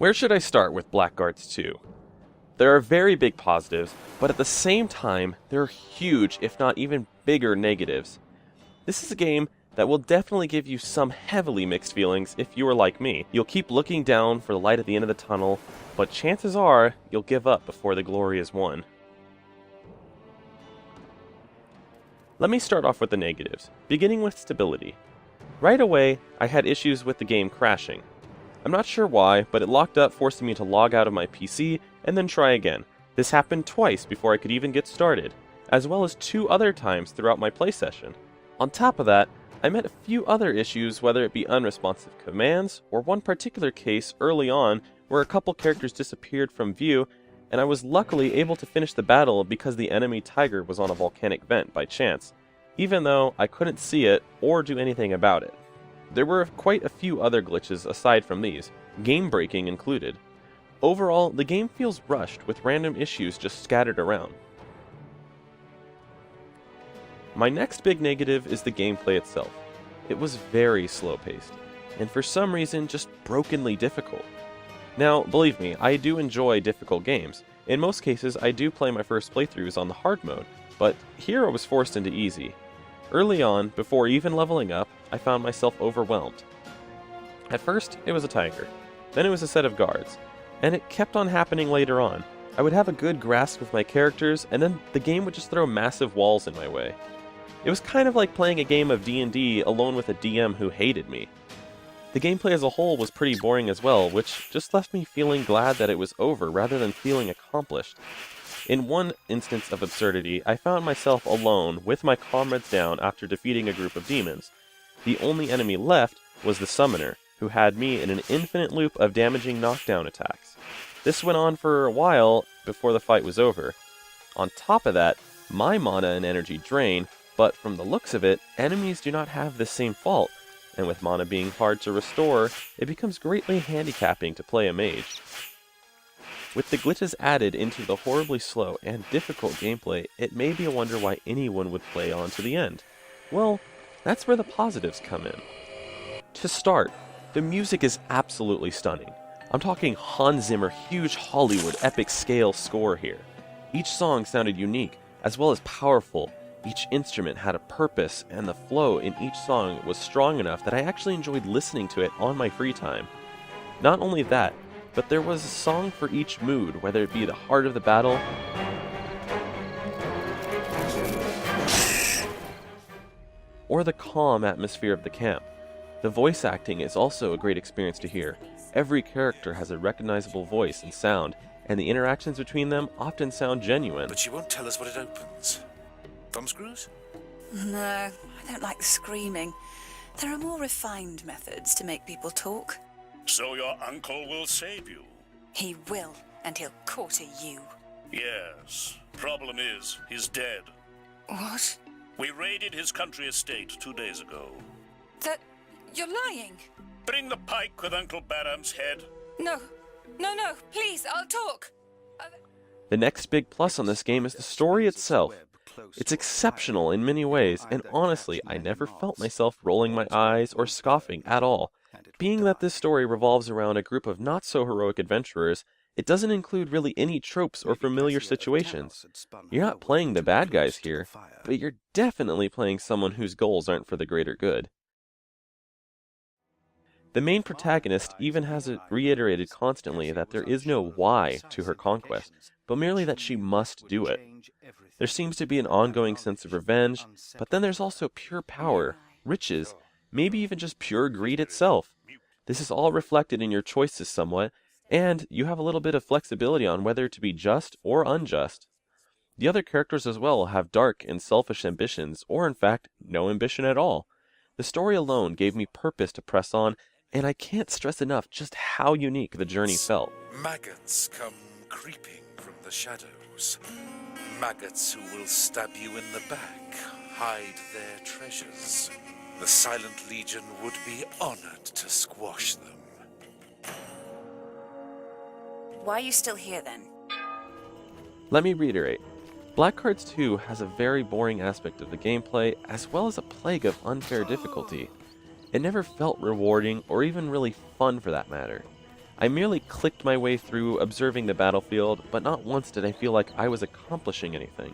Where should I start with Blackguards 2? There are very big positives, but at the same time, there are huge, if not even bigger, negatives. This is a game that will definitely give you some heavily mixed feelings if you are like me. You'll keep looking down for the light at the end of the tunnel, but chances are you'll give up before the glory is won. Let me start off with the negatives, beginning with stability. Right away, I had issues with the game crashing. I'm not sure why, but it locked up, forcing me to log out of my PC and then try again. This happened twice before I could even get started, as well as 2 other times throughout my play session. On top of that, I met a few other issues, whether it be unresponsive commands, or one particular case early on where a couple characters disappeared from view, and I was luckily able to finish the battle because the enemy tiger was on a volcanic vent by chance, even though I couldn't see it or do anything about it. There were quite a few other glitches aside from these, game-breaking included. Overall, the game feels rushed with random issues just scattered around. My next big negative is the gameplay itself. It was very slow-paced, and for some reason just brokenly difficult. Now, believe me, I do enjoy difficult games. In most cases, I do play my first playthroughs on the hard mode, but here I was forced into easy. Early on, before even leveling up, I found myself overwhelmed. At first, it was a tiger. Then it was a set of guards. And it kept on happening later on. I would have a good grasp of my characters, and then the game would just throw massive walls in my way. It was kind of like playing a game of D&D alone with a DM who hated me. The gameplay as a whole was pretty boring as well, which just left me feeling glad that it was over rather than feeling accomplished. In one instance of absurdity, I found myself alone with my comrades down after defeating a group of demons. The only enemy left was the summoner, who had me in an infinite loop of damaging knockdown attacks. This went on for a while before the fight was over. On top of that, my mana and energy drain, but from the looks of it, enemies do not have the same fault, and with mana being hard to restore, it becomes greatly handicapping to play a mage. With the glitches added into the horribly slow and difficult gameplay, it may be a wonder why anyone would play on to the end. Well, that's where the positives come in. To start, the music is absolutely stunning. I'm talking Hans Zimmer huge Hollywood epic scale score here. Each song sounded unique, as well as powerful. Each instrument had a purpose, and the flow in each song was strong enough that I actually enjoyed listening to it on my free time. Not only that, but there was a song for each mood, whether it be the heart of the battle, or the calm atmosphere of the camp. The voice acting is also a great experience to hear. Every character has a recognizable voice and sound, and the interactions between them often sound genuine. But she won't tell us what it opens. Thumbscrews? No, I don't like the screaming. There are more refined methods to make people talk. So your uncle will save you? He will, and he'll quarter you. Yes. Problem is, he's dead. What? We raided his country estate 2 days ago. That... you're lying. Bring the pike with Uncle Baram's head. No, please, I'll talk. The next big plus on this game is the story itself. It's exceptional in many ways, and honestly, I never felt myself rolling my eyes or scoffing at all. Being that this story revolves around a group of not-so-heroic adventurers, it doesn't include really any tropes or familiar situations. You're not playing the bad guys here, but you're definitely playing someone whose goals aren't for the greater good. The main protagonist even has it reiterated constantly that there is no why to her conquest, but merely that she must do it. There seems to be an ongoing sense of revenge, but then there's also pure power, riches, maybe even just pure greed itself. This is all reflected in your choices somewhat, and you have a little bit of flexibility on whether to be just or unjust. The other characters as well have dark and selfish ambitions, or in fact, no ambition at all. The story alone gave me purpose to press on, and I can't stress enough just how unique the journey felt. Maggots come creeping from the shadows. Maggots who will stab you in the back, hide their treasures. The Silent Legion would be honored to squash them. Why are you still here then? Let me reiterate. Blackguards 2 has a very boring aspect of the gameplay, as well as a plague of unfair difficulty. It never felt rewarding, or even really fun for that matter. I merely clicked my way through observing the battlefield, but not once did I feel like I was accomplishing anything.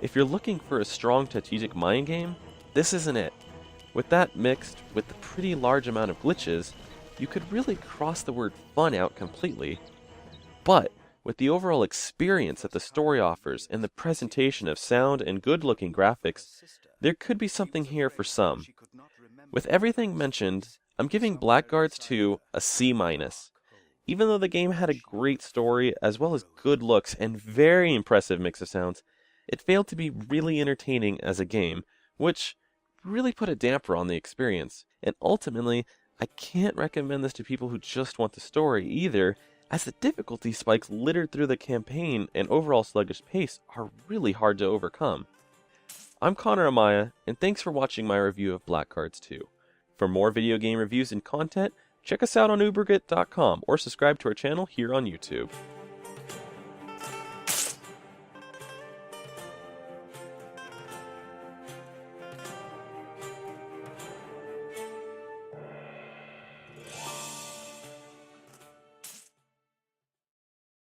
If you're looking for a strong strategic mind game, this isn't it. With that mixed with the pretty large amount of glitches, you could really cross the word fun out completely. But with the overall experience that the story offers and the presentation of sound and good-looking graphics, there could be something here for some. With everything mentioned, I'm giving Blackguards 2 a C-. Even though the game had a great story as well as good looks and very impressive mix of sounds, it failed to be really entertaining as a game, which really put a damper on the experience. And ultimately, I can't recommend this to people who just want the story either, as the difficulty spikes littered through the campaign and overall sluggish pace are really hard to overcome. I'm Connor Amaya, and thanks for watching my review of Blackguards 2. For more video game reviews and content, check us out on UberCrit.com or subscribe to our channel here on YouTube.